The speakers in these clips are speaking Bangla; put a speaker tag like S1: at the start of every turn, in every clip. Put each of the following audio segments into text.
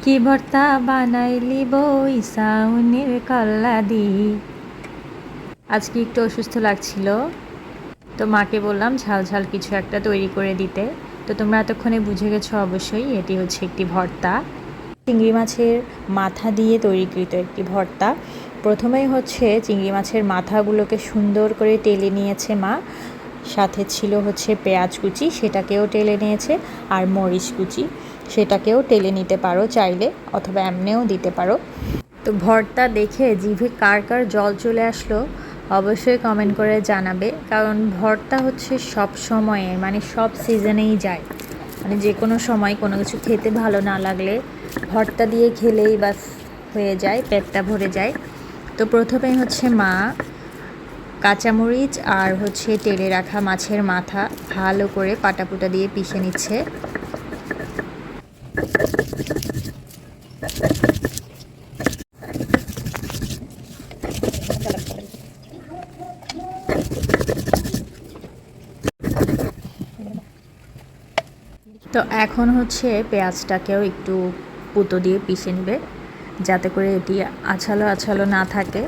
S1: কি ভর্তা বানাইলি বই সাউনের কল্লা দি। আজকে একটু অসুস্থ লাগছিল, তো মাকে বললাম ঝাল ঝাল কিছু একটা তৈরি করে দিতে। তো তোমরা এতক্ষণে বুঝে গেছো অবশ্যই, এটি হচ্ছে একটি ভর্তা, চিংড়ি মাছের মাথা দিয়ে তৈরিকৃত একটি ভর্তা। প্রথমেই হচ্ছে চিংড়ি মাছের মাথাগুলোকে সুন্দর করে টেলে নিয়েছে মা, সাথে ছিল হচ্ছে পেঁয়াজ কুচি, সেটাকেও টেলে নিয়েছে, আর মরিচ কুচি, সেটাকেও টেলে নিতে পারো চাইলে, অথবা এমনিও দিতে পারো। তো ভর্তা দেখে জিভে কার কার জল চলে আসলো অবশ্যই কমেন্ট করে জানাবে, কারণ ভর্তা হচ্ছে সব সময়ে মানে সব সিজনেই যায়, মানে যে কোনো সময় কোনো কিছু খেতে ভালো না লাগলে ভর্তা দিয়ে খেলেই বাস হয়ে যায়, পেটটা ভরে যায়। তো প্রথমেই হচ্ছে মা কাঁচামরিচ আর হচ্ছে টেলে রাখা মাছের মাথা ভালো করে পাটাপুটা দিয়ে পিষে নিচ্ছে। তো এখন হচ্ছে পেঁয়াজটাকেও একটু পুতো দিয়ে পিষে নেবে, যাতে করে এটি আছালো আছালো না থাকে,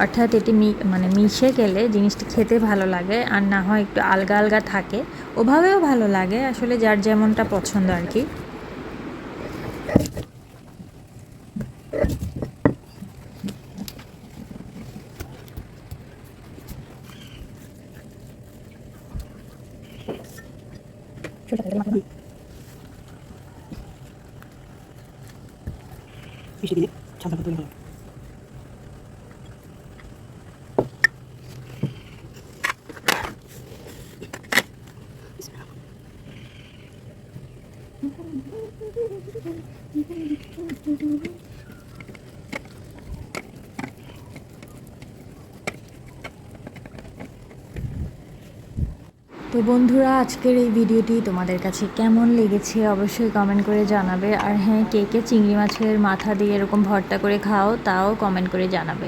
S1: অর্থাৎ এটি মানে মিশে গেলে জিনিসটি খেতে ভালো লাগে, আর না হয় একটু আলগা আলগা থাকে, ওভাবেও ভালো লাগে, আসলে যার যেমনটা পছন্দ আর কি। তো বন্ধুরা, আজকের এই ভিডিওটি তোমাদের কাছে কেমন লেগেছে অবশ্যই কমেন্ট করে জানাবে, আর হ্যাঁ, কে কে চিংড়ি মাছের মাথা দিয়ে এরকম ভর্তা করে খাও তাও কমেন্ট করে জানাবে।